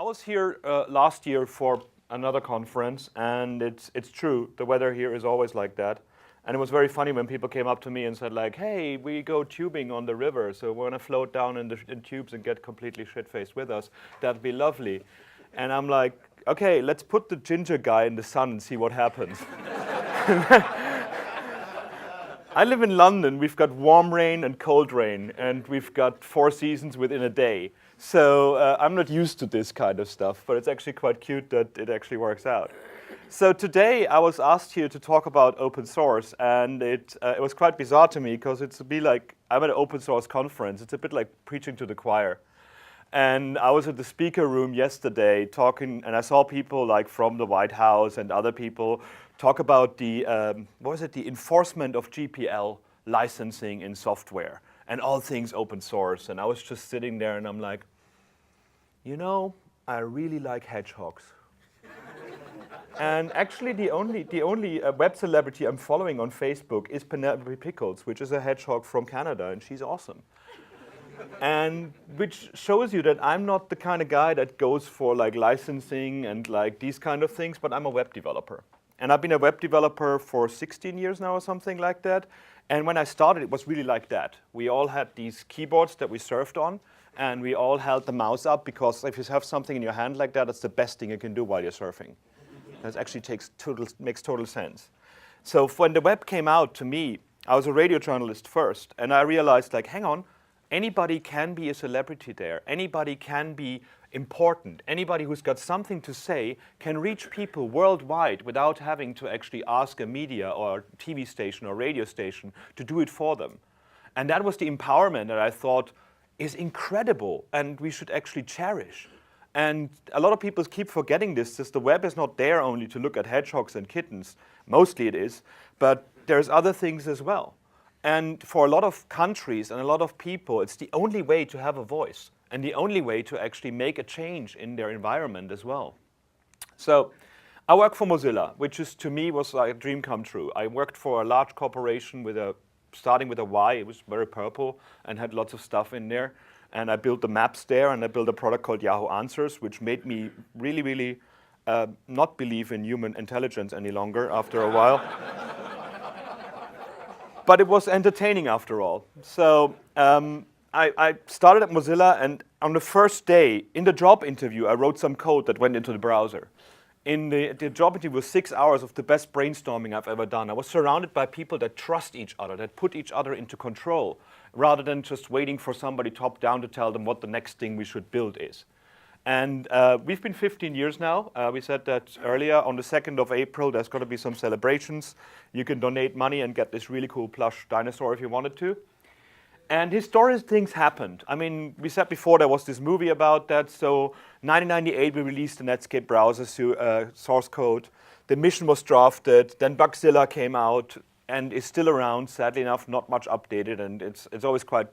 I was here last year for another conference, and it's true, the weather here is always like that. And it was very funny when people came up to me and said like, hey, we go tubing on the river, so we're gonna float down in tubes and get completely shit-faced with us. That'd be lovely. And I'm like, okay, let's put the ginger guy in the sun and see what happens. I live in London. We've got warm rain and cold rain, and we've got 4 seasons within a day. So I'm not used to this kind of stuff, but it's actually quite cute that it actually works out. So today I was asked here to talk about open source, and it was quite bizarre to me because it's a bit like, I'm at an open source conference. It's a bit like preaching to the choir. And I was at the speaker room yesterday talking, and I saw people like from the White House and other people talk about the, the enforcement of GPL licensing in software and all things open source. And I was just sitting there and I'm like, you know, I really like hedgehogs. And actually the only web celebrity I'm following on Facebook is Penelope Pickles, which is a hedgehog from Canada, and she's awesome. And which shows you that I'm not the kind of guy that goes for like licensing and like these kind of things, but I'm a web developer. And I've been a web developer for 16 years now or something like that. And when I started, it was really like that. We all had these keyboards that we surfed on, and we all held the mouse up because if you have something in your hand like that, it's the best thing you can do while you're surfing. That actually makes total sense. So when the web came out to me, I was a radio journalist first, and I realized like, hang on, anybody can be a celebrity there. Anybody can be important. Anybody who's got something to say can reach people worldwide without having to actually ask a media or TV station or radio station to do it for them. And that was the empowerment that I thought is incredible and we should actually cherish. And a lot of people keep forgetting this, the web is not there only to look at hedgehogs and kittens. Mostly it is, but there's other things as well. And for a lot of countries and a lot of people, it's the only way to have a voice and the only way to actually make a change in their environment as well. So I work for Mozilla, which is to me was like a dream come true. I worked for a large corporation starting with a Y. It was very purple and had lots of stuff in there. And I built the maps there, and I built a product called Yahoo Answers, which made me really, really not believe in human intelligence any longer after a while. But it was entertaining after all. So I started at Mozilla, and on the first day, in the job interview, I wrote some code that went into the browser. In the job interview was 6 hours of the best brainstorming I've ever done. I was surrounded by people that trust each other, that put each other into control, rather than just waiting for somebody top down to tell them what the next thing we should build is. And we've been 15 years now. We said that earlier. On the 2nd of April, there's going to be some celebrations. You can donate money and get this really cool plush dinosaur if you wanted to. And historic things happened. I mean, we said before there was this movie about that. So 1998, we released the Netscape browser source code. The mission was drafted. Then Bugzilla came out and is still around. Sadly enough, not much updated. And it's always quite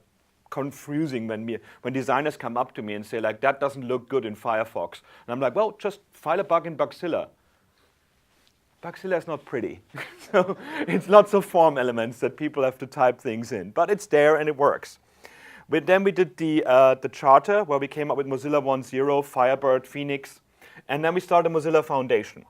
confusing when designers come up to me and say like, that doesn't look good in Firefox. And I'm like, well, just file a bug in Bugzilla. Bugzilla is not pretty. So it's lots of form elements that people have to type things in. But it's there and it works. But then we did the charter where we came up with Mozilla 1.0, Firebird, Phoenix. And then we started Mozilla Foundation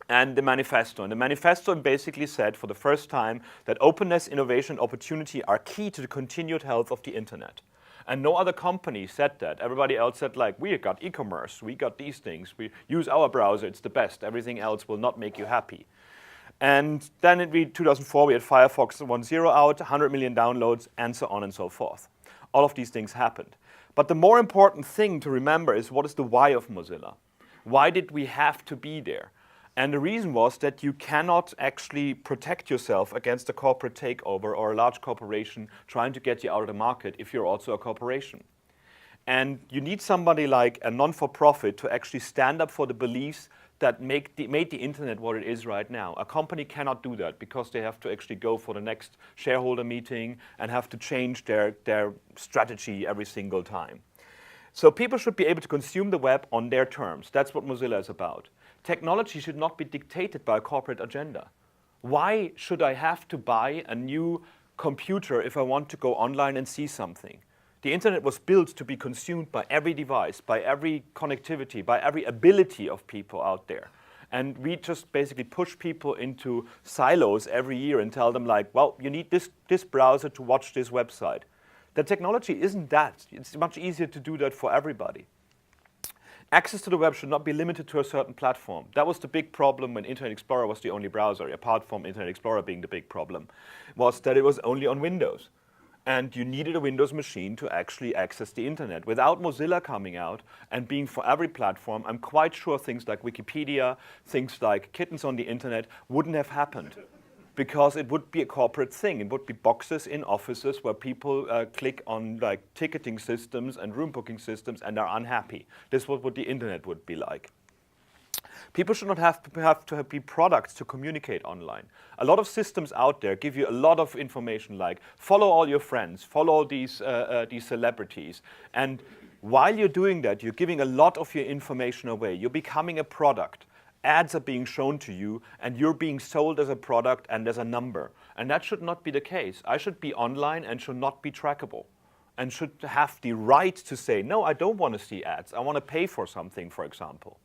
and the manifesto. And the manifesto basically said for the first time that openness, innovation, opportunity are key to the continued health of the internet. And no other company said that. Everybody else said like, we got e-commerce, we got these things, we use our browser, it's the best. Everything else will not make you happy. And then in 2004, we had Firefox 1.0 out, 100 million downloads, and so on and so forth. All of these things happened. But the more important thing to remember is what is the why of Mozilla? Why did we have to be there? And the reason was that you cannot actually protect yourself against a corporate takeover or a large corporation trying to get you out of the market if you're also a corporation. And you need somebody like a non-for-profit to actually stand up for the beliefs that made the internet what it is right now. A company cannot do that because they have to actually go for the next shareholder meeting and have to change their strategy every single time. So people should be able to consume the web on their terms. That's what Mozilla is about. Technology should not be dictated by a corporate agenda. Why should I have to buy a new computer if I want to go online and see something? The internet was built to be consumed by every device, by every connectivity, by every ability of people out there. And we just basically push people into silos every year and tell them like, well, you need this browser to watch this website. The technology isn't that. It's much easier to do that for everybody. Access to the web should not be limited to a certain platform. That was the big problem when Internet Explorer was the only browser, apart from Internet Explorer being the big problem, was that it was only on Windows. And you needed a Windows machine to actually access the internet. Without Mozilla coming out and being for every platform, I'm quite sure things like Wikipedia, things like kittens on the internet wouldn't have happened. Because it would be a corporate thing. It would be boxes in offices where people click on like ticketing systems and room booking systems and are unhappy. This is what the internet would be like. People should not have to be products to communicate online. A lot of systems out there give you a lot of information like follow all your friends, follow these celebrities. And while you're doing that, you're giving a lot of your information away. You're becoming a product. Ads are being shown to you, and you're being sold as a product and as a number. And that should not be the case. I should be online and should not be trackable, and should have the right to say, no, I don't want to see ads. I want to pay for something, for example.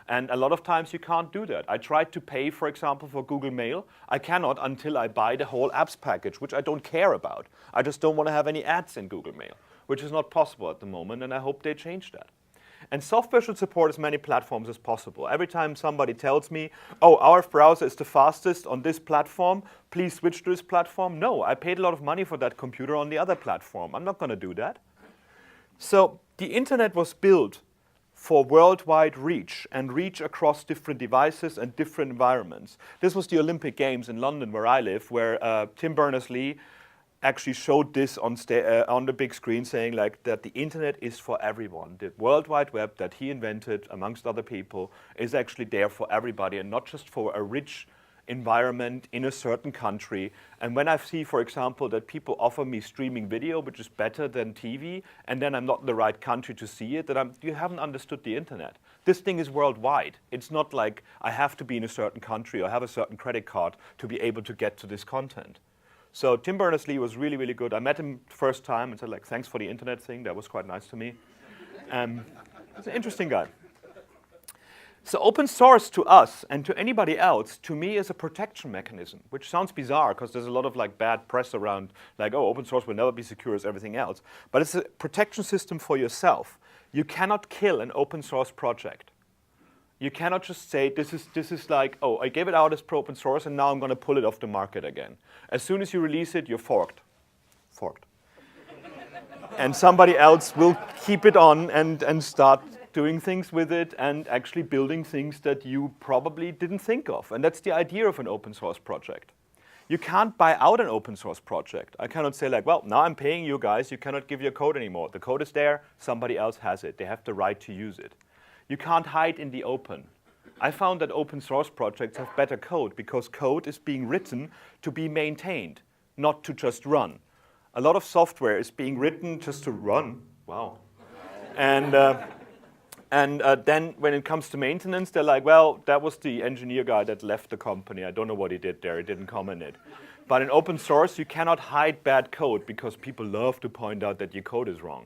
And a lot of times you can't do that. I tried to pay, for example, for Google Mail. I cannot until I buy the whole apps package, which I don't care about. I just don't want to have any ads in Google Mail, which is not possible at the moment, and I hope they change that. And software should support as many platforms as possible. Every time somebody tells me, oh, our browser is the fastest on this platform, please switch to this platform. No, I paid a lot of money for that computer on the other platform. I'm not going to do that. So the internet was built for worldwide reach and reach across different devices and different environments. This was the Olympic Games in London, where I live, where Tim Berners-Lee actually showed this on the big screen, saying like that the internet is for everyone. The World Wide Web that he invented, amongst other people, is actually there for everybody and not just for a rich environment in a certain country. And when I see, for example, that people offer me streaming video, which is better than TV, and then I'm not in the right country to see it, then you haven't understood the internet. This thing is worldwide. It's not like I have to be in a certain country or have a certain credit card to be able to get to this content. So Tim Berners-Lee was really, really good. I met him the first time and said, like, thanks for the internet thing. That was quite nice to me. He's an interesting guy. So open source to us and to anybody else, to me, is a protection mechanism, which sounds bizarre because there's a lot of like bad press around, like, oh, open source will never be secure as everything else. But it's a protection system for yourself. You cannot kill an open source project. You cannot just say, this is like, oh, I gave it out as open source and now I'm going to pull it off the market again. As soon as you release it, you're forked. And somebody else will keep it on and start doing things with it and actually building things that you probably didn't think of. And that's the idea of an open source project. You can't buy out an open source project. I cannot say like, well, now I'm paying you guys, you cannot give your code anymore. The code is there, somebody else has it. They have the right to use it. You can't hide in the open. I found that open source projects have better code because code is being written to be maintained, not to just run. A lot of software is being written just to run. Wow. And then when it comes to maintenance, they're like, well, that was the engineer guy that left the company. I don't know what he did there. He didn't comment it. But in open source, you cannot hide bad code because people love to point out that your code is wrong.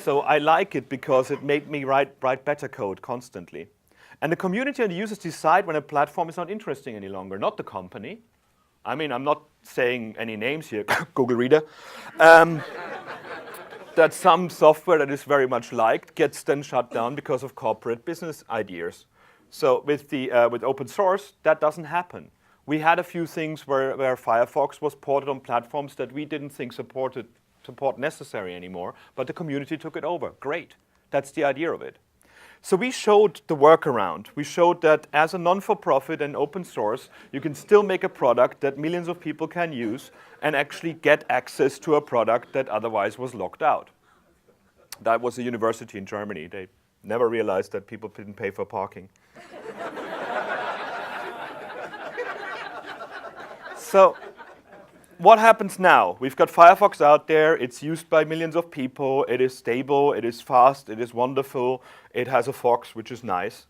So I like it because it made me write better code constantly. And the community and the users decide when a platform is not interesting any longer, not the company. I mean, I'm not saying any names here, Google Reader. That some software that is very much liked gets then shut down because of corporate business ideas. So with open source, that doesn't happen. We had a few things where Firefox was ported on platforms that we didn't think support necessary anymore, but the community took it over. Great. That's the idea of it. So we showed the workaround. We showed that as a non-for-profit and open source, you can still make a product that millions of people can use and actually get access to a product that otherwise was locked out. That was a university in Germany. They never realized that people didn't pay for parking. So what happens now? We've got Firefox out there. It's used by millions of people. It is stable. It is fast. It is wonderful. It has a Fox, which is nice.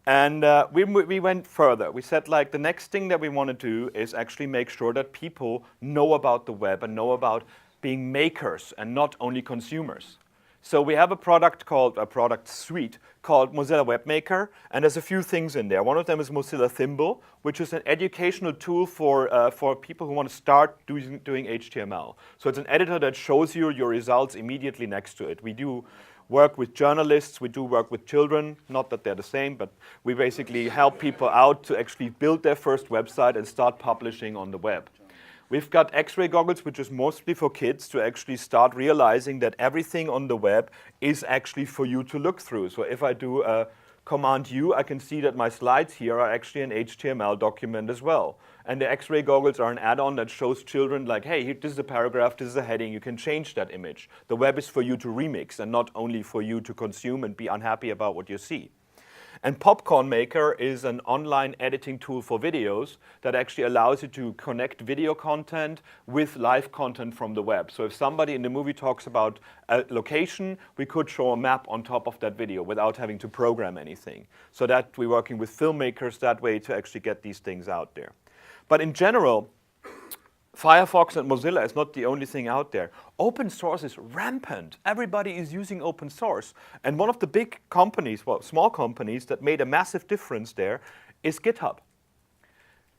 And we went further. We said, like, the next thing that we want to do is actually make sure that people know about the web and know about, being makers and not only consumers. So we have a product suite called Mozilla WebMaker, and there's a few things in there. One of them is Mozilla Thimble, which is an educational tool for people who want to start doing HTML. So it's an editor that shows you your results immediately next to it. We do work with journalists, we do work with children, not that they're the same, but we basically help people out to actually build their first website and start publishing on the web. We've got X-ray goggles, which is mostly for kids to actually start realizing that everything on the web is actually for you to look through. So if I do a Command U, I can see that my slides here are actually an HTML document as well. And the X-ray goggles are an add-on that shows children like, hey, this is a paragraph, this is a heading, you can change that image. The web is for you to remix and not only for you to consume and be unhappy about what you see. And Popcorn Maker is an online editing tool for videos that actually allows you to connect video content with live content from the web. So if somebody in the movie talks about a location, we could show a map on top of that video without having to program anything. So that we're working with filmmakers that way to actually get these things out there. But in general, Firefox and Mozilla is not the only thing out there. Open source is rampant. Everybody is using open source. And one of the big companies, well, small companies that made a massive difference there is GitHub.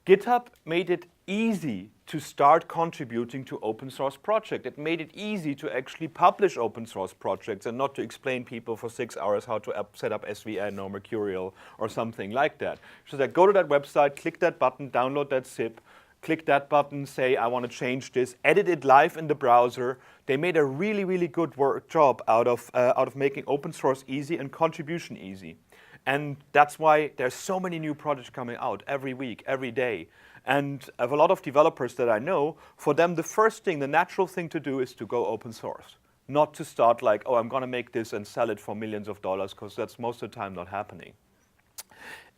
GitHub made it easy to start contributing to open source projects. It made it easy to actually publish open source projects and not to explain people for 6 hours how to set up SVN or Mercurial or something like that. So that go to that website, click that button, download that zip, click that button, say, I want to change this, edit it live in the browser. They made a really, really good job out of making open source easy and contribution easy. And that's why there's so many new projects coming out every week, every day. And I have a lot of developers that I know, for them the first thing, the natural thing to do is to go open source. Not to start like, oh, I'm going to make this and sell it for millions of dollars, because that's most of the time not happening.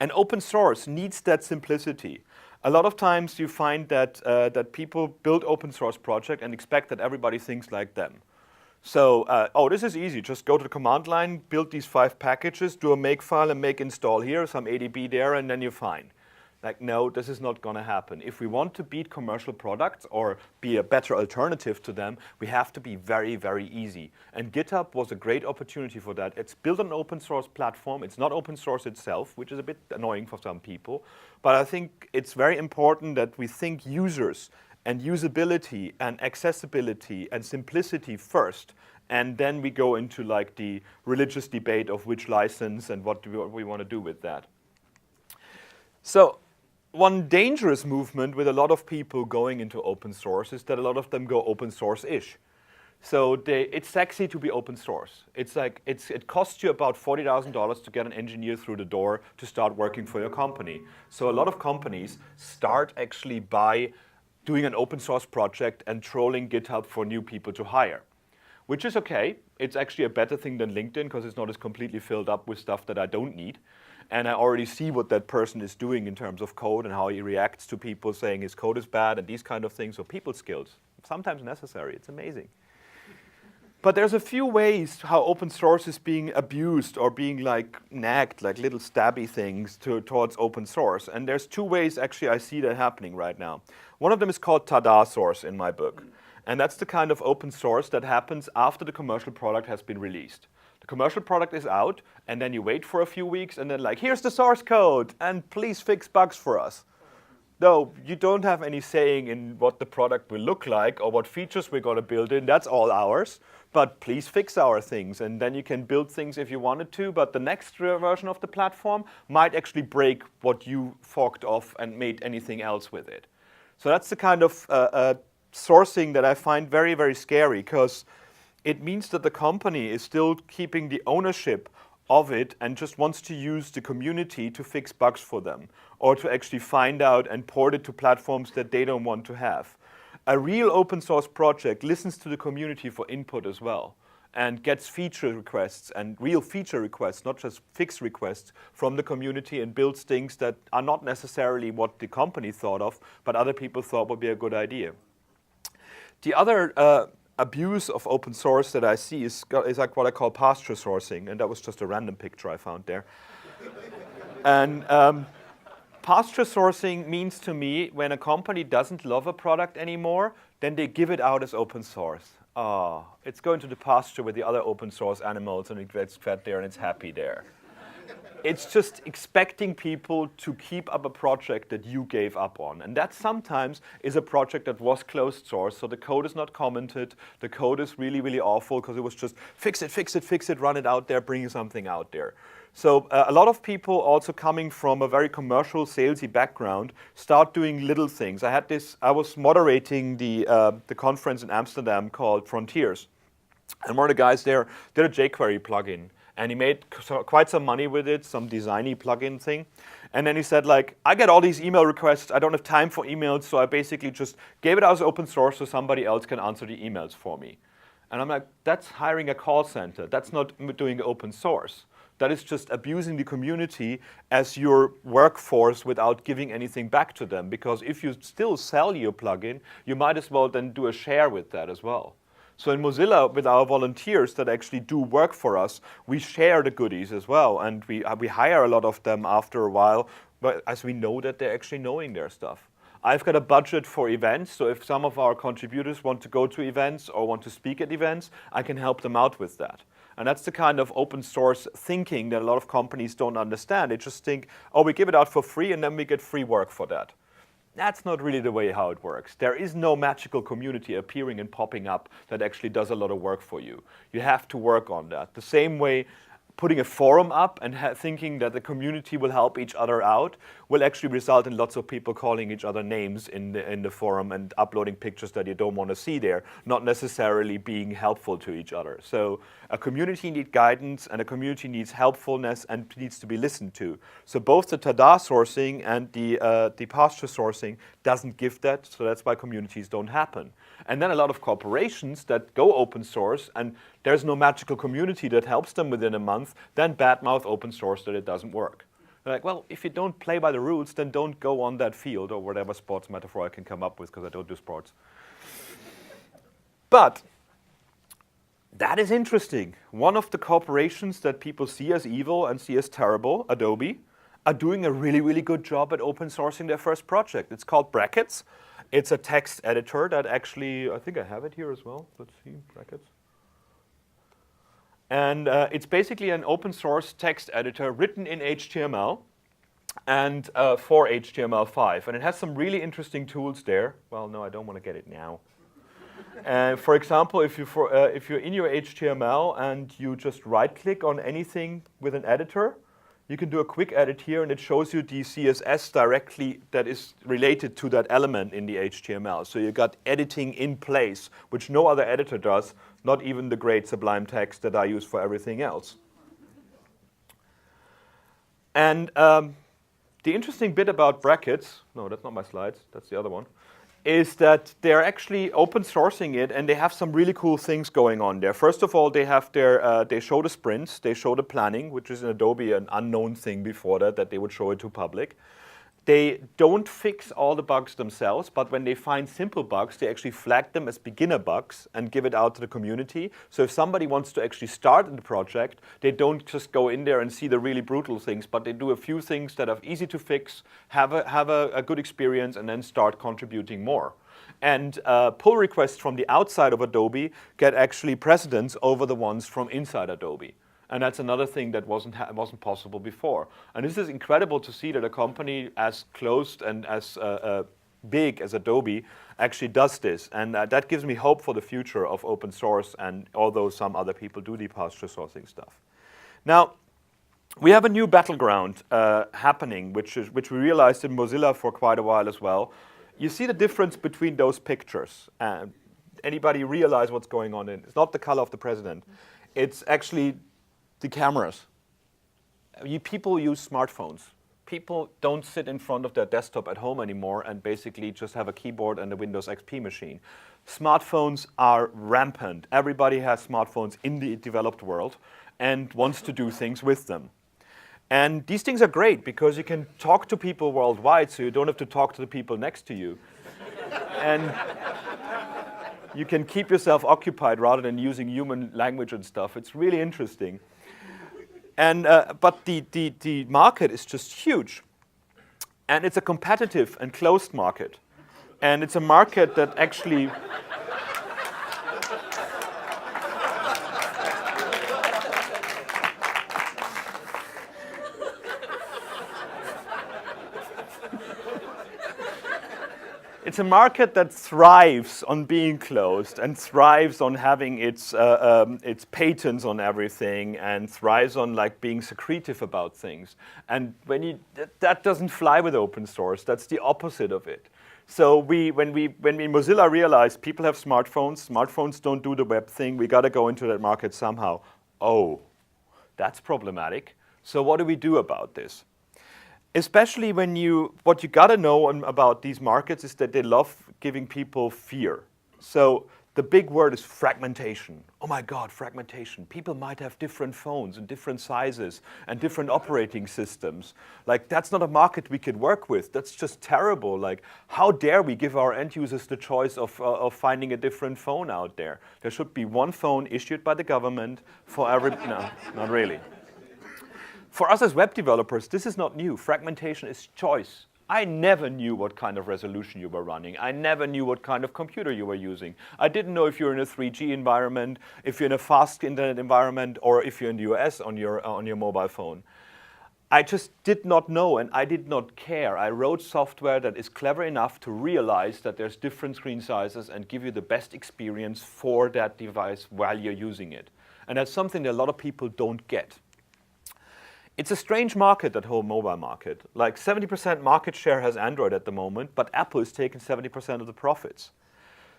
And open source needs that simplicity. A lot of times you find that, that people build open source project and expect that everybody thinks like them. So, oh, this is easy. Just go to the command line, build these 5 packages, do a makefile and make install here, some ADB there, and then you're fine. Like, no, this is not going to happen. If we want to beat commercial products or be a better alternative to them, we have to be very, very easy. And GitHub was a great opportunity for that. It's built on an open source platform. It's not open source itself, which is a bit annoying for some people. But I think it's very important that we think users and usability and accessibility and simplicity first. And then we go into like the religious debate of which license and what we want to do with that. So, one dangerous movement with a lot of people going into open source is that a lot of them go open source-ish. So it's sexy to be open source. It's like it costs you about $40,000 to get an engineer through the door to start working for your company. So a lot of companies start actually by doing an open source project and trolling GitHub for new people to hire, which is okay. It's actually a better thing than LinkedIn because it's not as completely filled up with stuff that I don't need. And I already see what that person is doing in terms of code and how he reacts to people saying his code is bad and these kind of things. So people skills, sometimes necessary. It's amazing. But there's a few ways how open source is being abused or being like nagged, like little stabby things towards open source. And there's 2 ways actually I see that happening right now. One of them is called Tada source in my book. And that's the kind of open source that happens after the commercial product has been released. The commercial product is out, and then you wait for a few weeks, and then like, here's the source code, and please fix bugs for us. No, you don't have any saying in what the product will look like or what features we're going to build in. That's all ours. But please fix our things, and then you can build things if you wanted to, but the next version of the platform might actually break what you forked off and made anything else with it. So that's the kind of sourcing that I find very, very scary, because it means that the company is still keeping the ownership of it and just wants to use the community to fix bugs for them or to actually find out and port it to platforms that they don't want to have. A real open source project listens to the community for input as well and gets feature requests and real feature requests, not just fix requests from the community, and builds things that are not necessarily what the company thought of, but other people thought would be a good idea. The other abuse of open source that I see is like what I call pasture sourcing, and that was just a random picture I found there. And pasture sourcing means to me when a company doesn't love a product anymore, then they give it out as open source. Oh, it's going to the pasture with the other open source animals and it gets fed there and it's happy there. It's just expecting people to keep up a project that you gave up on. And that sometimes is a project that was closed source, so the code is not commented, the code is really, really awful because it was just fix it, fix it, fix it, run it out there, bring something out there. So a lot of people also coming from a very commercial, salesy background start doing little things. I was moderating the conference in Amsterdam called Frontiers. And one of the guys there did a jQuery plugin. And he made quite some money with it, some designy plugin thing. And then he said, like, I get all these email requests. I don't have time for emails, so I basically just gave it out as open source so somebody else can answer the emails for me. And I'm like, that's hiring a call center. That's not doing open source. That is just abusing the community as your workforce without giving anything back to them. Because if you still sell your plugin, you might as well then do a share with that as well. So in Mozilla, with our volunteers that actually do work for us, we share the goodies as well. And we hire a lot of them after a while, but as we know that they're actually knowing their stuff. I've got a budget for events, so if some of our contributors want to go to events or want to speak at events, I can help them out with that. And that's the kind of open source thinking that a lot of companies don't understand. They just think, oh, we give it out for free and then we get free work for that. That's not really the way how it works. There is no magical community appearing and popping up that actually does a lot of work for you. You have to work on that. The same way putting a forum up and thinking that the community will help each other out will actually result in lots of people calling each other names in the forum and uploading pictures that you don't want to see there, not necessarily being helpful to each other. So a community needs guidance and a community needs helpfulness and needs to be listened to. So both the Tada sourcing and the pasture sourcing doesn't give that, so that's why communities don't happen. And then a lot of corporations that go open source and there's no magical community that helps them within a month, then badmouth open source that it doesn't work. They're like, well, if you don't play by the rules, then don't go on that field, or whatever sports metaphor I can come up with because I don't do sports. But that is interesting. One of the corporations that people see as evil and see as terrible, Adobe, are doing a really, really good job at open sourcing their first project. It's called Brackets. It's a text editor that actually, I think I have it here as well. Let's see, Brackets. And it's basically an open source text editor written in HTML and for HTML5. And it has some really interesting tools there. Well, no, I don't want to get it now. For example, if you're in your HTML and you just right-click on anything with an editor, you can do a quick edit here and it shows you the CSS directly that is related to that element in the HTML. So you got editing in place, which no other editor does, not even the great Sublime Text that I use for everything else. And the interesting bit about Brackets, no, that's not my slides, that's the other one, is that they're actually open sourcing it and they have some really cool things going on there. First of all, they have their, they show the sprints, they show the planning, which is in Adobe an unknown thing before that they would show it to public. They don't fix all the bugs themselves, but when they find simple bugs, they actually flag them as beginner bugs and give it out to the community. So if somebody wants to actually start in the project, they don't just go in there and see the really brutal things, but they do a few things that are easy to fix, have a good experience, and then start contributing more. And pull requests from the outside of Adobe get actually precedence over the ones from inside Adobe. And that's another thing that wasn't possible before. And this is incredible to see that a company as closed and as big as Adobe actually does this. And that gives me hope for the future of open source, and although some other people do the pasture sourcing stuff. Now, we have a new battleground happening, which we realized in Mozilla for quite a while as well. You see the difference between those pictures. Anybody realize what's going on in? It's not the color of the president. It's actually the cameras. People use smartphones. People don't sit in front of their desktop at home anymore and basically just have a keyboard and a Windows XP machine. Smartphones are rampant. Everybody has smartphones in the developed world and wants to do things with them. And these things are great because you can talk to people worldwide, so you don't have to talk to the people next to you. And you can keep yourself occupied rather than using human language and stuff. It's really interesting. And, but the market is just huge. And it's a competitive and closed market. And it's a market that actually it's a market that thrives on being closed and thrives on having its patents on everything and thrives on like being secretive about things. And when that doesn't fly with open source, that's the opposite of it. So when we in Mozilla realized people have smartphones don't do the web thing, we got to go into that market somehow. Oh, that's problematic. So what do we do about this? Especially what you gotta know about these markets is that they love giving people fear. So the big word is fragmentation. Oh my God, fragmentation. People might have different phones and different sizes and different operating systems. Like, that's not a market we could work with. That's just terrible. Like, how dare we give our end users the choice of finding a different phone out there? There should be one phone issued by the government for every, no, not really. For us as web developers, this is not new. Fragmentation is choice. I never knew what kind of resolution you were running. I never knew what kind of computer you were using. I didn't know if you're in a 3G environment, if you're in a fast internet environment, or if you're in the US on your mobile phone. I just did not know, and I did not care. I wrote software that is clever enough to realize that there's different screen sizes and give you the best experience for that device while you're using it. And that's something that a lot of people don't get. It's a strange market, that whole mobile market. Like 70% market share has Android at the moment, but Apple is taking 70% of the profits.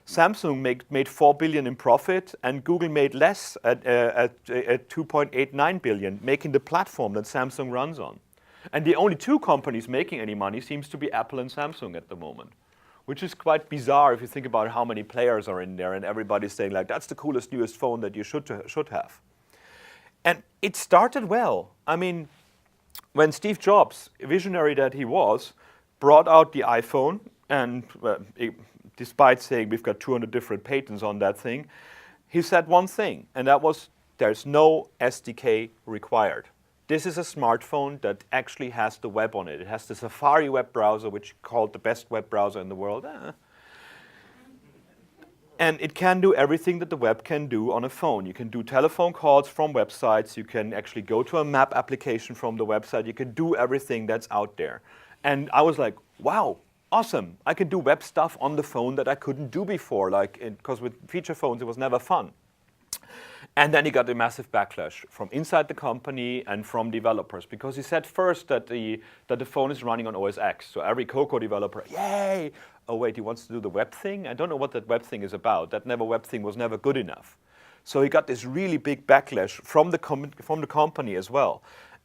Samsung made 4 billion in profit, and Google made less at 2.89 billion, making the platform that Samsung runs on. And the only two companies making any money seems to be Apple and Samsung at the moment, which is quite bizarre if you think about how many players are in there, and everybody's saying like, that's the coolest, newest phone that you should have. And it started well. I mean, when Steve Jobs, visionary that he was, brought out the iPhone, and despite saying we've got 200 different patents on that thing, he said one thing, and that was, there's no SDK required. This is a smartphone that actually has the web on it. It has the Safari web browser, which is called the best web browser in the world. And it can do everything that the web can do on a phone. You can do telephone calls from websites. You can actually go to a map application from the website. You can do everything that's out there. And I was like, wow, awesome. I can do web stuff on the phone that I couldn't do before, because with feature phones, it was never fun. And then he got a massive backlash from inside the company and from developers, because he said first that the phone is running on OS X. So every Cocoa developer, yay! Oh wait, he wants to do the web thing? I don't know what that web thing is about. That web thing was never good enough. So he got this really big backlash from the company as well.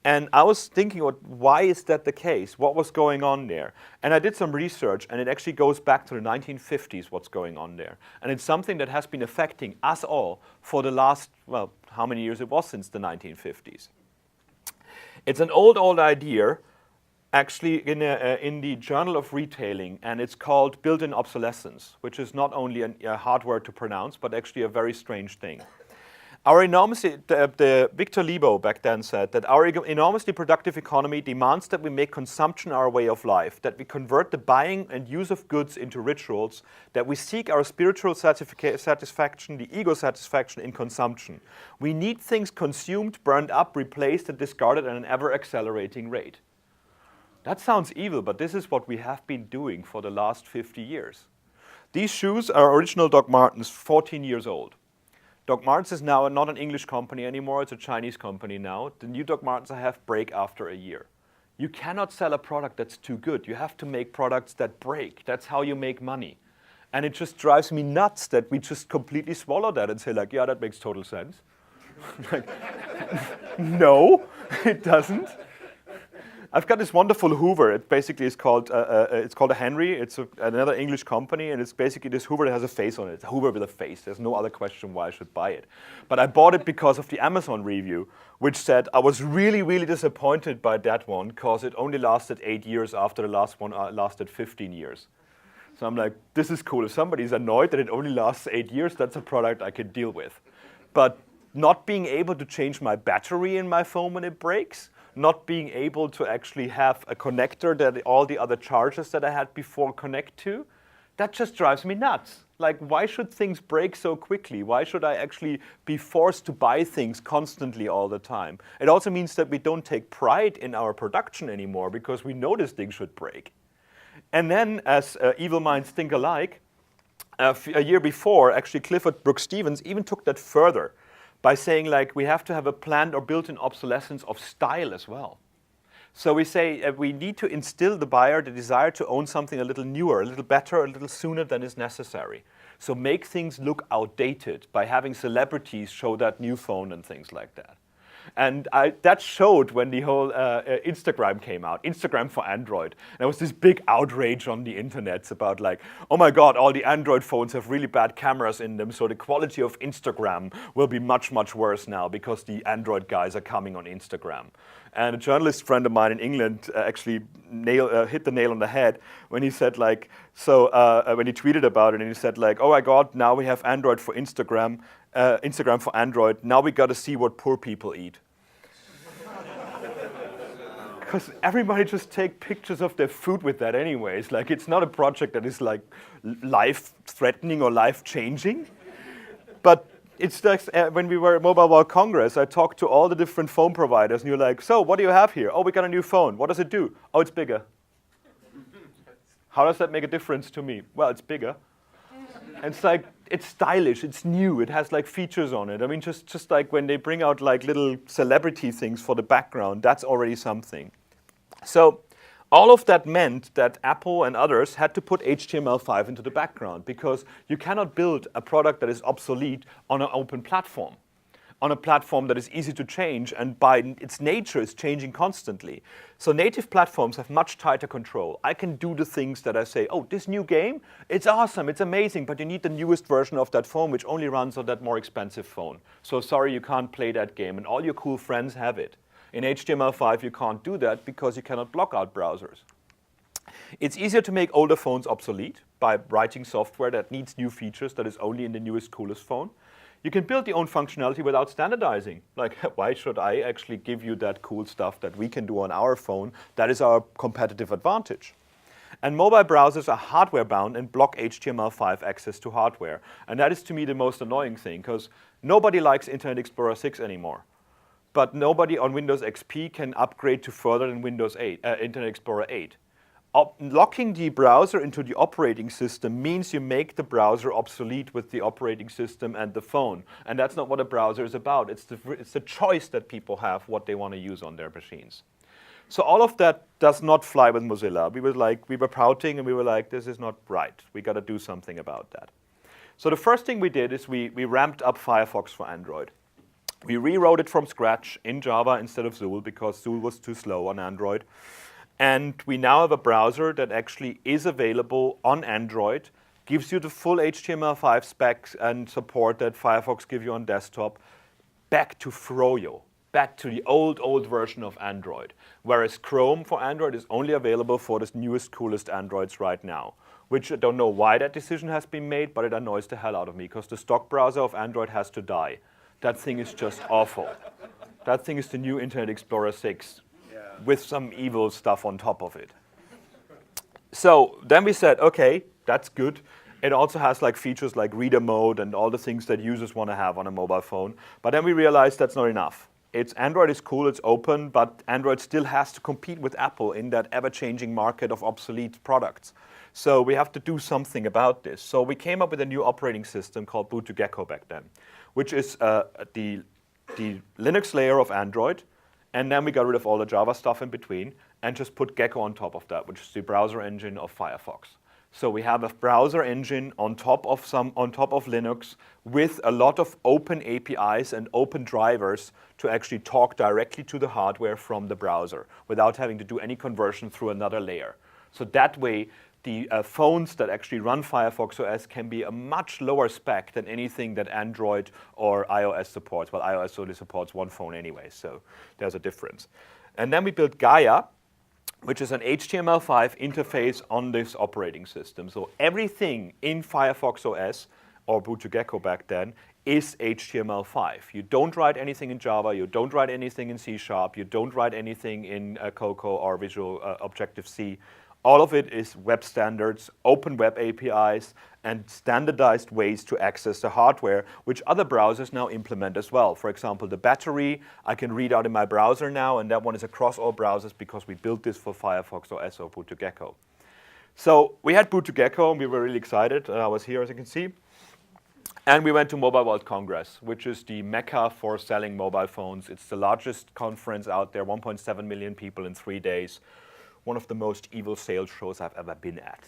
And I was thinking, why is that the case? What was going on there? And I did some research, and it actually goes back to the 1950s, what's going on there. And it's something that has been affecting us all for the last, well, how many years it was since the 1950s. It's an old idea, actually in the Journal of Retailing, and it's called built-in obsolescence, which is not only a hard word to pronounce, but actually a very strange thing. Victor Lebo back then said that our enormously productive economy demands that we make consumption our way of life, that we convert the buying and use of goods into rituals, that we seek our spiritual satisfaction, the ego satisfaction in consumption. We need things consumed, burned up, replaced, and discarded at an ever-accelerating rate. That sounds evil, but this is what we have been doing for the last 50 years. These shoes are original Doc Martens, 14 years old. Doc Martens is now not an English company anymore, it's a Chinese company now. The new Doc Martens I have break after a year. You cannot sell a product that's too good. You have to make products that break. That's how you make money. And it just drives me nuts that we just completely swallow that and say like, yeah, that makes total sense. Like, no, it doesn't. I've got this wonderful Hoover. It basically is called, it's called a Henry. It's another English company, and it's basically this Hoover that has a face on it. It's a Hoover with a face. There's no other question why I should buy it. But I bought it because of the Amazon review, which said I was really, really disappointed by that one because it only lasted 8 years after the last one lasted 15 years. So I'm like, this is cool. If somebody's annoyed that it only lasts 8 years, that's a product I could deal with. But not being able to change my battery in my phone when it breaks, not being able to actually have a connector that all the other chargers that I had before connect to, that just drives me nuts. Like, why should things break so quickly? Why should I actually be forced to buy things constantly all the time? It also means that we don't take pride in our production anymore because we know this thing should break. And then, as evil minds think alike, a year before, actually Clifford Brooks Stevens even took that further by saying, like, we have to have a planned or built-in obsolescence of style as well. So we say we need to instill the buyer the desire to own something a little newer, a little better, a little sooner than is necessary. So make things look outdated by having celebrities show that new phone and things like that. And that showed when the whole Instagram came out, Instagram for Android. There was this big outrage on the internet about like, oh my God, all the Android phones have really bad cameras in them, so the quality of Instagram will be much, much worse now because the Android guys are coming on Instagram. And a journalist friend of mine in England actually hit the nail on the head when he said like, when he tweeted about it and he said like, oh my God, now we have Android for Instagram, Instagram for Android, now we got to see what poor people eat. Because everybody just take pictures of their food with that anyways. Like, it's not a project that is like life-threatening or life-changing. But it's like when we were at Mobile World Congress, I talked to all the different phone providers, and you're like, so what do you have here? Oh, we got a new phone. What does it do? Oh, it's bigger. How does that make a difference to me? Well, it's bigger. And it's like, it's stylish, it's new, it has like features on it. I mean, just like when they bring out like little celebrity things for the background, that's already something. So all of that meant that Apple and others had to put HTML5 into the background because you cannot build a product that is obsolete on an open platform, on a platform that is easy to change and by its nature is changing constantly. So native platforms have much tighter control. I can do the things that I say, oh, this new game, it's awesome, it's amazing, but you need the newest version of that phone which only runs on that more expensive phone. So sorry, you can't play that game and all your cool friends have it. In HTML5 you can't do that because you cannot block out browsers. It's easier to make older phones obsolete by writing software that needs new features that is only in the newest, coolest phone. You can build your own functionality without standardizing. Like, why should I actually give you that cool stuff that we can do on our phone? That is our competitive advantage. And mobile browsers are hardware bound and block HTML5 access to hardware. And that is to me the most annoying thing because nobody likes Internet Explorer 6 anymore. But nobody on Windows XP can upgrade to further than Windows 8, Internet Explorer 8. Locking the browser into the operating system means you make the browser obsolete with the operating system and the phone. And that's not what a browser is about. It's the choice that people have what they want to use on their machines. So all of that does not fly with Mozilla. We were pouting and we were like, this is not right. We got to do something about that. So the first thing we did is we ramped up Firefox for Android. We rewrote it from scratch in Java instead of Zool because Zool was too slow on Android. And we now have a browser that actually is available on Android, gives you the full HTML5 specs and support that Firefox gives you on desktop, back to Froyo, back to the old version of Android. Whereas Chrome for Android is only available for the newest, coolest Androids right now. Which I don't know why that decision has been made, but it annoys the hell out of me because the stock browser of Android has to die. That thing is just awful. That thing is the new Internet Explorer 6 with some evil stuff on top of it. So then we said, okay, that's good. It also has like features like reader mode and all the things that users want to have on a mobile phone. But then we realized that's not enough. Android is cool, it's open, but Android still has to compete with Apple in that ever-changing market of obsolete products. So we have to do something about this. So we came up with a new operating system called Boot2Gecko back then, which is the Linux layer of Android, and then we got rid of all the Java stuff in between and just put Gecko on top of that, which is the browser engine of Firefox. So we have a browser engine on top of Linux with a lot of open APIs and open drivers to actually talk directly to the hardware from the browser without having to do any conversion through another layer. So that way, the phones that actually run Firefox OS can be a much lower spec than anything that Android or iOS supports. Well, iOS only supports one phone anyway, so there's a difference. And then we built Gaia, which is an HTML5 interface on this operating system. So everything in Firefox OS, or Boot2Gecko back then, is HTML5. You don't write anything in Java, you don't write anything in C#, you don't write anything in Cocoa or Visual Objective-C. All of it is web standards, open web APIs, and standardized ways to access the hardware, which other browsers now implement as well. For example, the battery I can read out in my browser now, and that one is across all browsers because we built this for Firefox OS or Boot2Gecko. So we had Boot2Gecko, and we were really excited. I was here, as you can see. And we went to Mobile World Congress, which is the mecca for selling mobile phones. It's the largest conference out there, 1.7 million people in 3 days. One of the most evil sales shows I've ever been at.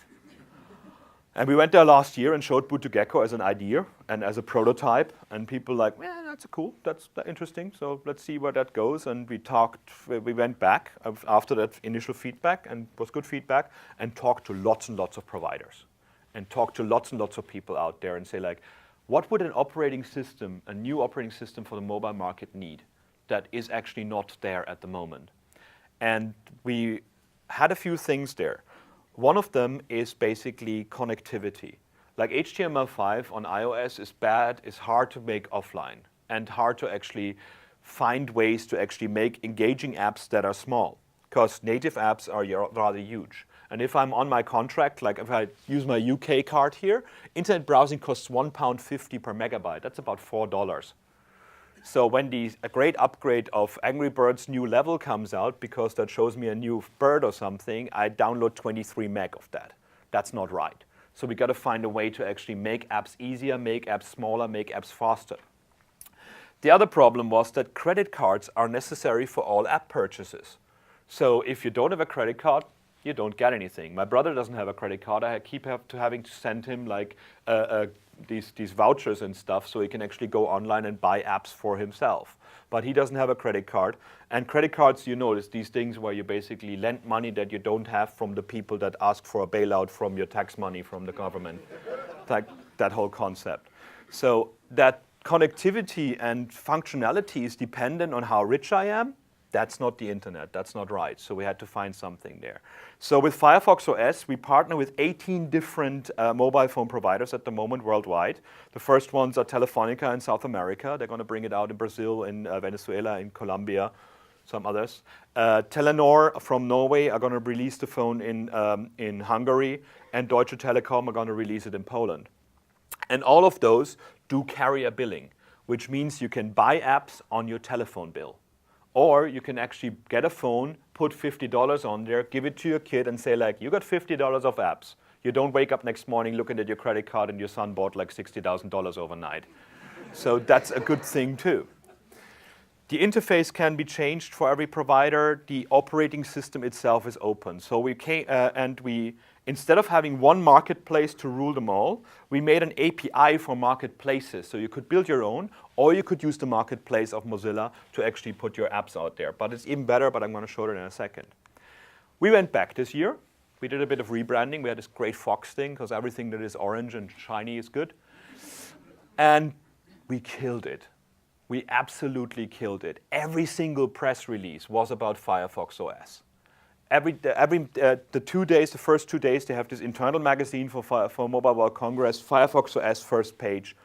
And we went there last year and showed Boot2Gecko as an idea and as a prototype. And people like, yeah, that's cool, that's interesting. So let's see where that goes. And we went back after that initial feedback, and it was good feedback, and talked to lots and lots of providers. And talked to lots and lots of people out there and say like, what would an operating system, a new operating system for the mobile market need that is actually not there at the moment? And we had a few things there. One of them is basically connectivity. Like HTML5 on iOS is bad, it's hard to make offline, and hard to actually find ways to actually make engaging apps that are small, because native apps are rather huge. And if I'm on my contract, like if I use my UK card here, internet browsing costs £1.50 per megabyte. That's about $4. So when a great upgrade of Angry Birds new level comes out, because that shows me a new bird or something, I download 23 meg of that. That's not right. So we got to find a way to actually make apps easier, make apps smaller, make apps faster. The other problem was that credit cards are necessary for all app purchases. So if you don't have a credit card, you don't get anything. My brother doesn't have a credit card. I keep having to send him like these vouchers and stuff so he can actually go online and buy apps for himself. But he doesn't have a credit card. And credit cards, you notice, these things where you basically lend money that you don't have from the people that ask for a bailout from your tax money from the government. Like that whole concept. So that connectivity and functionality is dependent on how rich I am. That's not the internet, that's not right. So we had to find something there. So with Firefox OS, we partner with 18 different mobile phone providers at the moment worldwide. The first ones are Telefonica in South America. They're going to bring it out in Brazil, in Venezuela, in Colombia, some others. Telenor from Norway are going to release the phone in Hungary, and Deutsche Telekom are going to release it in Poland. And all of those do carrier billing, which means you can buy apps on your telephone bill. Or you can actually get a phone, put $50 on there, give it to your kid and say like, you got $50 of apps. You don't wake up next morning looking at your credit card and your son bought like $60,000 overnight. So that's a good thing too. The interface can be changed for every provider. The operating system itself is open. So instead of having one marketplace to rule them all, we made an API for marketplaces. So you could build your own, or you could use the marketplace of Mozilla to actually put your apps out there. But it's even better, but I'm going to show it in a second. We went back this year. We did a bit of rebranding. We had this great Fox thing, because everything that is orange and shiny is good. And we killed it. We absolutely killed it. Every single press release was about Firefox OS. The first 2 days, they have this internal magazine for Mobile World Congress, Firefox OS first page.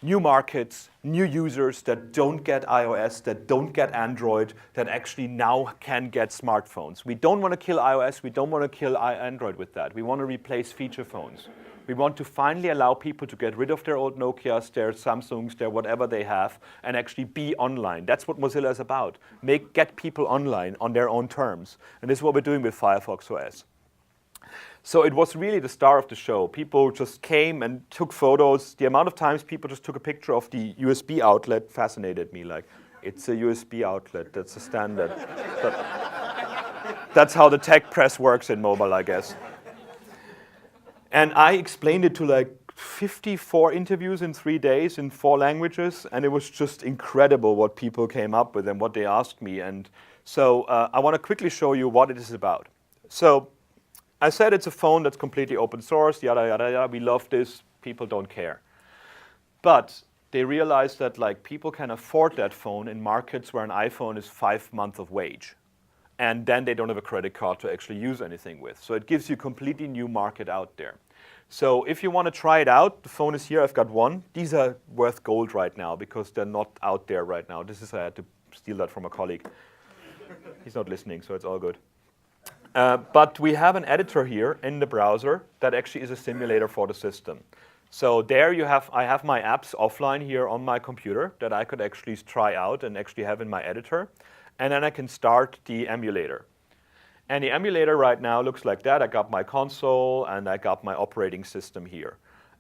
New markets, new users that don't get iOS, that don't get Android, that actually now can get smartphones. We don't want to kill iOS, we don't want to kill Android with that. We want to replace feature phones. We want to finally allow people to get rid of their old Nokias, their Samsungs, their whatever they have, and actually be online. That's what Mozilla is about. Get people online on their own terms. And this is what we're doing with Firefox OS. So it was really the star of the show. People just came and took photos. The amount of times people just took a picture of the USB outlet fascinated me. Like, it's a USB outlet, that's a standard. That's how the tech press works in mobile, I guess. And I explained it to like 54 interviews in 3 days in 4 languages, and it was just incredible what people came up with and what they asked me. And so I want to quickly show you what it is about. So I said it's a phone that's completely open source, yada, yada, yada. We love this. People don't care. But they realized that like people can afford that phone in markets where an iPhone is 5 months of wage. And then they don't have a credit card to actually use anything with. So it gives you a completely new market out there. So if you want to try it out, the phone is here. I've got one. These are worth gold right now because they're not out there right now. I had to steal that from a colleague. He's not listening, so it's all good. But we have an editor here in the browser that actually is a simulator for the system. So there I have my apps offline here on my computer that I could actually try out and actually have in my editor. And then I can start the emulator. And the emulator right now looks like that. I got my console and I got my operating system here.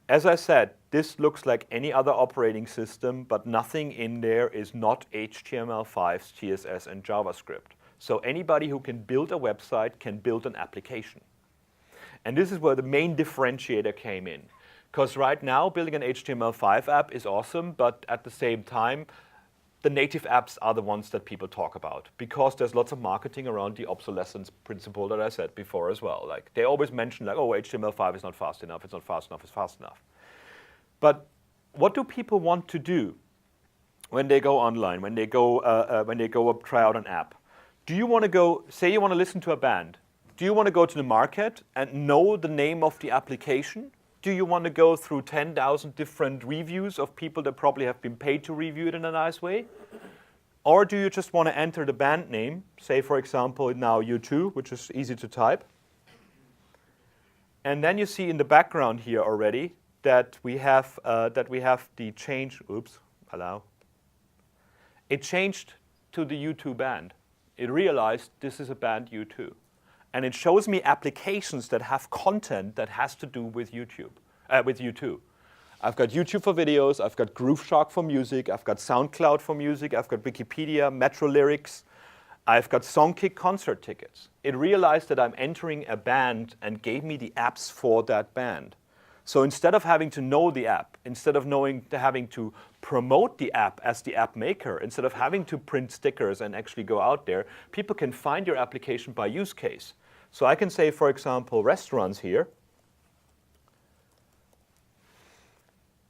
As I said, this looks like any other operating system, but nothing in there is not HTML5, CSS, and JavaScript. So anybody who can build a website can build an application. And this is where the main differentiator came in. Because right now, building an HTML5 app is awesome, but at the same time, the native apps are the ones that people talk about. Because there's lots of marketing around the obsolescence principle that I said before as well. Like they always mention like, oh, HTML5 is not fast enough, it's not fast enough, it's fast enough. But what do people want to do when they go online, when they go try out an app? Do you want to go, say you want to listen to a band, do you want to go to the market and know the name of the application? Do you want to go through 10,000 different reviews of people that probably have been paid to review it in a nice way? Or do you just want to enter the band name, say for example now U2, which is easy to type. And then you see in the background here already that we have the change, oops, allow. It changed to the U2 band. It realized this is a band U2. And it shows me applications that have content that has to do with YouTube, with U2. I've got YouTube for videos, I've got Grooveshark for music, I've got SoundCloud for music, I've got Wikipedia, Metro Lyrics, I've got Songkick concert tickets. It realized that I'm entering a band and gave me the apps for that band. So instead of having to know the app, instead of having to promote the app as the app maker, instead of having to print stickers and actually go out there, people can find your application by use case. So I can say, for example, restaurants here.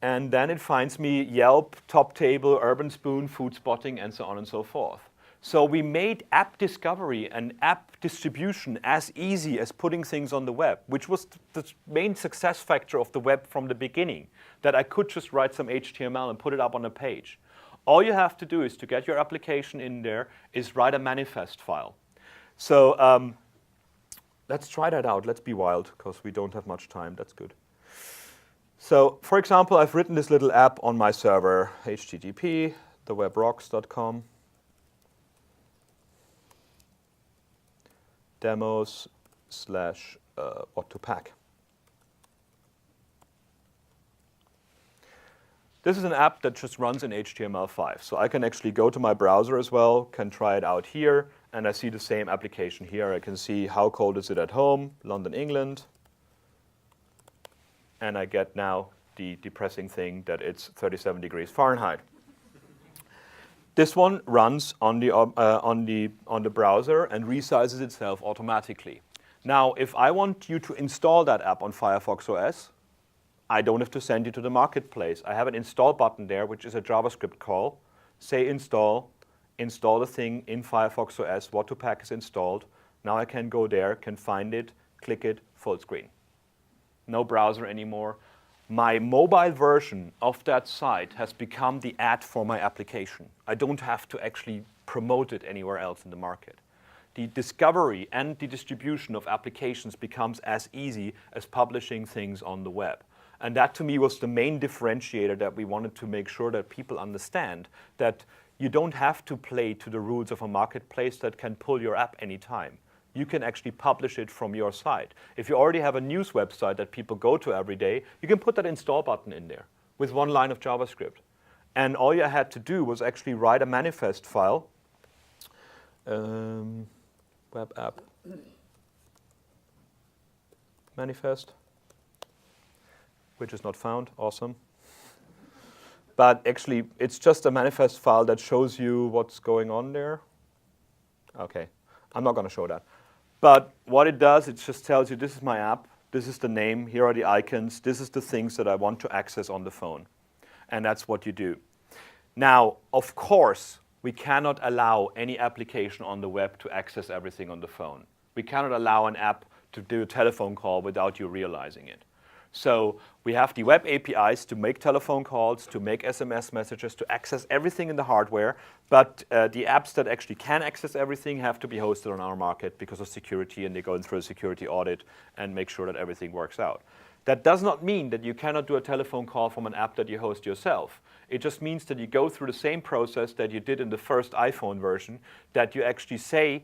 And then it finds me Yelp, Top Table, Urban Spoon, Food Spotting, and so on and so forth. So we made app discovery and app distribution as easy as putting things on the web, which was the main success factor of the web from the beginning, that I could just write some HTML and put it up on a page. All you have to do is to get your application in there is write a manifest file. So let's try that out. Let's be wild, because we don't have much time. That's good. So for example, I've written this little app on my server, http thewebrocks.com. demos / what to pack. This is an app that just runs in HTML5. So I can actually go to my browser as well, can try it out here, and I see the same application here. I can see how cold is it at home, London, England. And I get now the depressing thing that it's 37 degrees Fahrenheit. This one runs on the browser and resizes itself automatically. Now, if I want you to install that app on Firefox OS, I don't have to send you to the marketplace. I have an install button there, which is a JavaScript call. Say install the thing in Firefox OS, What2Pack is installed. Now I can go there, can find it, click it, full screen. No browser anymore. My mobile version of that site has become the ad for my application. I don't have to actually promote it anywhere else in the market. The discovery and the distribution of applications becomes as easy as publishing things on the web. And that to me was the main differentiator that we wanted to make sure that people understand, that you don't have to play to the rules of a marketplace that can pull your app anytime. You can actually publish it from your site. If you already have a news website that people go to every day, you can put that install button in there with one line of JavaScript. And all you had to do was actually write a manifest file, web app, manifest, which is not found, awesome. But actually, it's just a manifest file that shows you what's going on there. Okay, I'm not going to show that. But what it does, it just tells you this is my app, this is the name, here are the icons, this is the things that I want to access on the phone. And that's what you do. Now, of course, we cannot allow any application on the web to access everything on the phone. We cannot allow an app to do a telephone call without you realizing it. So we have the web APIs to make telephone calls, to make SMS messages, to access everything in the hardware, but the apps that actually can access everything have to be hosted on our market because of security, and they go through a security audit and make sure that everything works out. That does not mean that you cannot do a telephone call from an app that you host yourself. It just means that you go through the same process that you did in the first iPhone version, that you actually say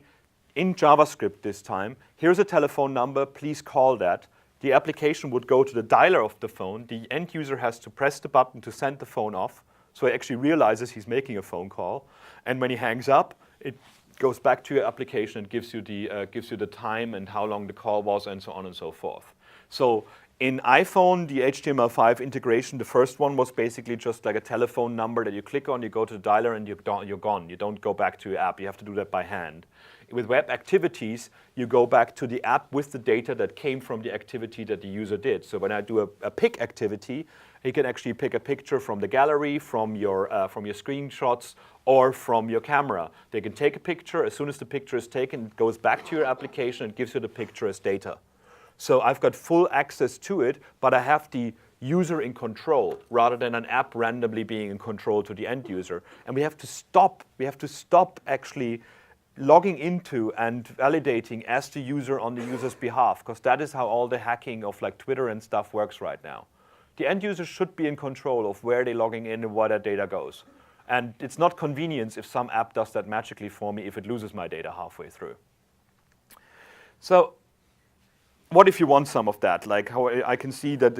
in JavaScript this time, here's a telephone number, please call that. The application would go to the dialer of the phone. The end user has to press the button to send the phone off, so he actually realizes he's making a phone call. And when he hangs up, it goes back to your application and gives you the time and how long the call was and so on and so forth. So in iPhone, the HTML5 integration, the first one was basically just like a telephone number that you click on, you go to the dialer, and you're gone. You don't go back to your app. You have to do that by hand. With web activities, you go back to the app with the data that came from the activity that the user did. So when I do a pick activity, he can actually pick a picture from the gallery, from your screenshots, or from your camera. They can take a picture. As soon as the picture is taken, it goes back to your application and gives you the picture as data. So I've got full access to it, but I have the user in control rather than an app randomly being in control to the end user. And we have to stop actually logging into and validating as the user on the user's behalf, because that is how all the hacking of like Twitter and stuff works right now. The end user should be in control of where they're logging in and where their data goes. And it's not convenience if some app does that magically for me if it loses my data halfway through. So what if you want some of that? Like how I can see that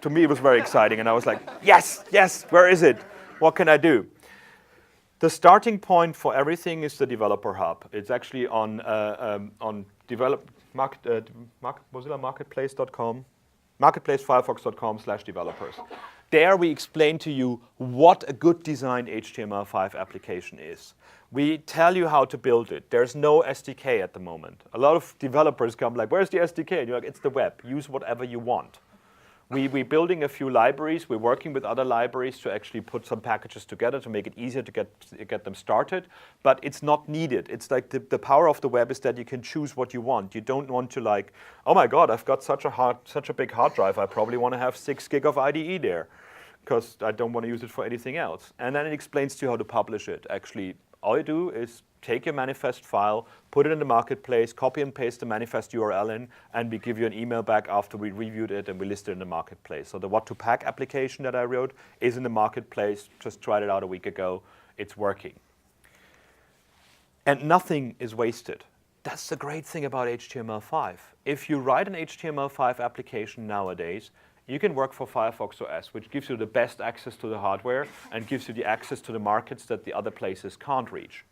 to me it was very exciting, and I was like, yes, where is it? What can I do? The starting point for everything is the developer hub. It's actually on Mozilla Marketplace.com, marketplacefirefox.com/developers. There we explain to you what a good designed HTML5 application is. We tell you how to build it. There's no SDK at the moment. A lot of developers come like, where's the SDK? And you're like, it's the web. Use whatever you want. We're building a few libraries. We're working with other libraries to actually put some packages together to make it easier to get them started. But it's not needed. It's like the power of the web is that you can choose what you want. You don't want to like, oh my God, I've got such a big hard drive. I probably want to have 6 gig of IDE there because I don't want to use it for anything else. And then it explains to you how to publish it. Actually, all you do is take your manifest file, put it in the marketplace, copy and paste the manifest URL in, and we give you an email back after we reviewed it and we list it in the marketplace. So the What to Pack application that I wrote is in the marketplace. Just tried it out a week ago. It's working. And nothing is wasted. That's the great thing about HTML5. If you write an HTML5 application nowadays, you can work for Firefox OS, which gives you the best access to the hardware and gives you the access to the markets that the other places can't reach.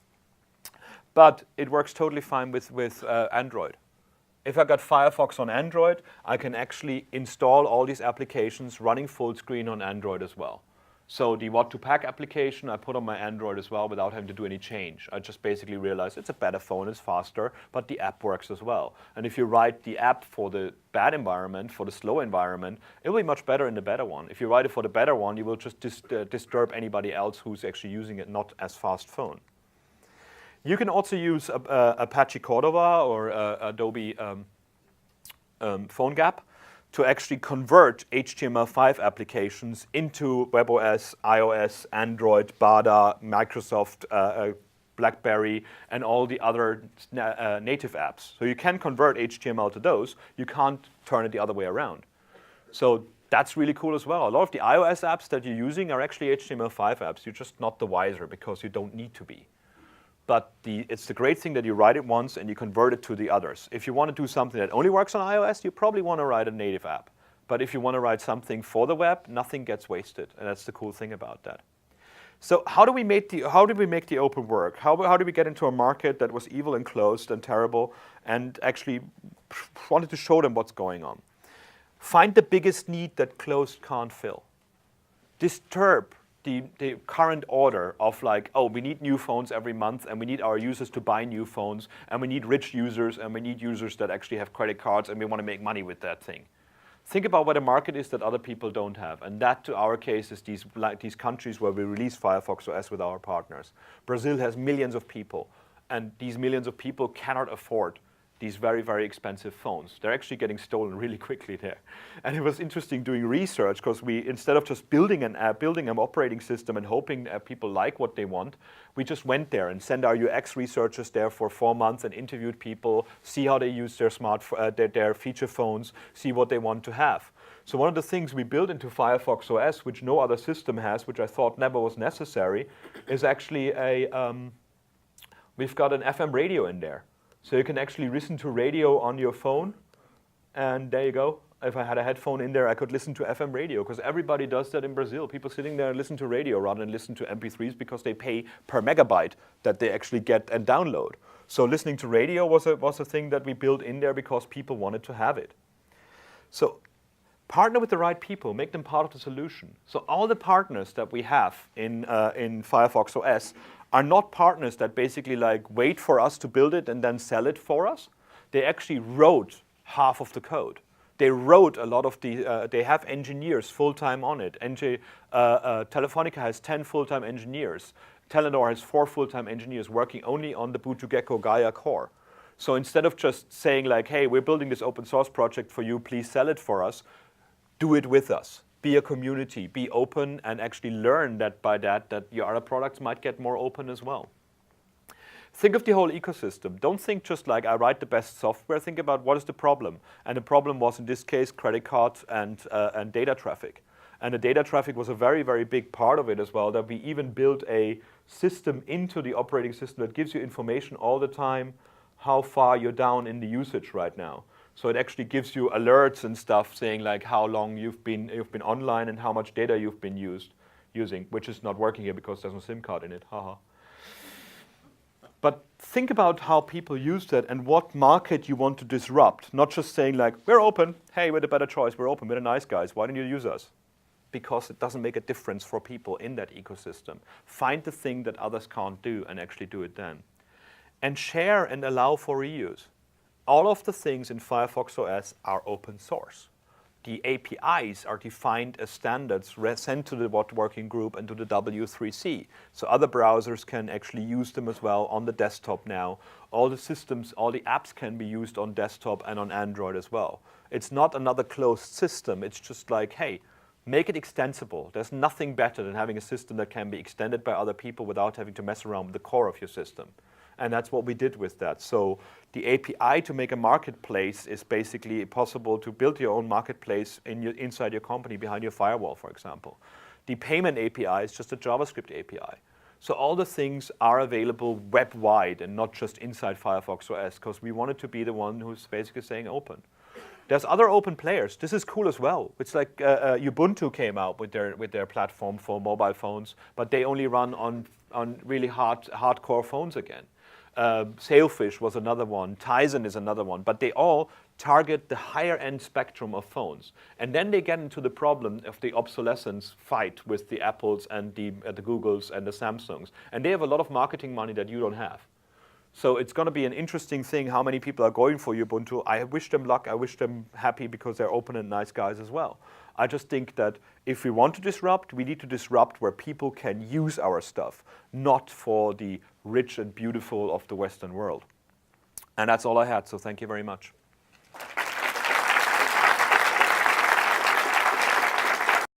But it works totally fine with Android. If I got Firefox on Android, I can actually install all these applications running full screen on Android as well. So the What to Pack application I put on my Android as well without having to do any change. I just basically realized it's a better phone, it's faster, but the app works as well. And if you write the app for the bad environment, for the slow environment, it will be much better in the better one. If you write it for the better one, you will just disturb anybody else who's actually using it not as fast phone. You can also use Apache Cordova or Adobe PhoneGap to actually convert HTML5 applications into WebOS, iOS, Android, Bada, Microsoft, BlackBerry, and all the other native apps. So you can convert HTML to those. You can't turn it the other way around. So that's really cool as well. A lot of the iOS apps that you're using are actually HTML5 apps. You're just not the wiser because you don't need to be. But it's the great thing that you write it once and you convert it to the others. If you want to do something that only works on iOS, you probably want to write a native app. But if you want to write something for the web, nothing gets wasted. And that's the cool thing about that. So how did we make the open work? How did we get into a market that was evil and closed and terrible and actually wanted to show them what's going on? Find the biggest need that closed can't fill. Disturb the current order of like, oh, we need new phones every month and we need our users to buy new phones and we need rich users and we need users that actually have credit cards and we want to make money with that thing. Think about what a market is that other people don't have. And that, to our case, is these countries where we release Firefox OS with our partners. Brazil has millions of people, and these millions of people cannot afford these very, very expensive phones. They're actually getting stolen really quickly there. And it was interesting doing research because we, instead of just building an app, building an operating system and hoping people like what they want, we just went there and sent our UX researchers there for 4 months and interviewed people, see how they use their their feature phones, see what they want to have. So one of the things we built into Firefox OS, which no other system has, which I thought never was necessary, is actually we've got an FM radio in there. So you can actually listen to radio on your phone, and there you go. If I had a headphone in there, I could listen to FM radio, because everybody does that in Brazil. People sitting there and listen to radio rather than listen to MP3s because they pay per megabyte that they actually get and download. So listening to radio was a thing that we built in there because people wanted to have it. So partner with the right people, make them part of the solution. So all the partners that we have in Firefox OS are not partners that basically like wait for us to build it and then sell it for us. They actually wrote half of the code. They wrote a lot of they have engineers full-time on it. Telefonica has 10 full-time engineers. Telenor has 4 full-time engineers working only on the Boot2Gecko Gaia core. So instead of just saying like, hey, we're building this open source project for you, please sell it for us, do it with us. Be a community, be open, and actually learn that by that your other products might get more open as well. Think of the whole ecosystem. Don't think just like I write the best software. Think about what is the problem. And the problem was in this case credit card and data traffic. And the data traffic was a very, very big part of it as well, that we even built a system into the operating system that gives you information all the time how far you're down in the usage right now. So it actually gives you alerts and stuff saying like how long you've been online and how much data you've been using, which is not working here because there's no SIM card in it. Haha. But think about how people use that and what market you want to disrupt. Not just saying like, we're open, hey, we're the better choice, we're open, we're the nice guys, why don't you use us? Because it doesn't make a difference for people in that ecosystem. Find the thing that others can't do and actually do it then. And share and allow for reuse. All of the things in Firefox OS are open source. The APIs are defined as standards sent to the working group and to the W3C. So other browsers can actually use them as well on the desktop now. All the systems, all the apps can be used on desktop and on Android as well. It's not another closed system. It's just like, hey, make it extensible. There's nothing better than having a system that can be extended by other people without having to mess around with the core of your system. And that's what we did with that. So the API to make a marketplace is basically possible to build your own marketplace inside your company behind your firewall, for example. The payment API is just a JavaScript API. So all the things are available web-wide and not just inside Firefox OS, because we wanted to be the one who's basically saying open. There's other open players. This is cool as well. It's like Ubuntu came out with their platform for mobile phones, but they only run on really hardcore phones again. Sailfish was another one, Tizen is another one, but they all target the higher end spectrum of phones. And then they get into the problem of the obsolescence fight with the Apples and the Googles and the Samsungs. And they have a lot of marketing money that you don't have. So it's going to be an interesting thing how many people are going for Ubuntu. I wish them luck, I wish them happy because they're open and nice guys as well. I just think that if we want to disrupt, we need to disrupt where people can use our stuff, not for the rich and beautiful of the Western world. And that's all I had, so thank you very much.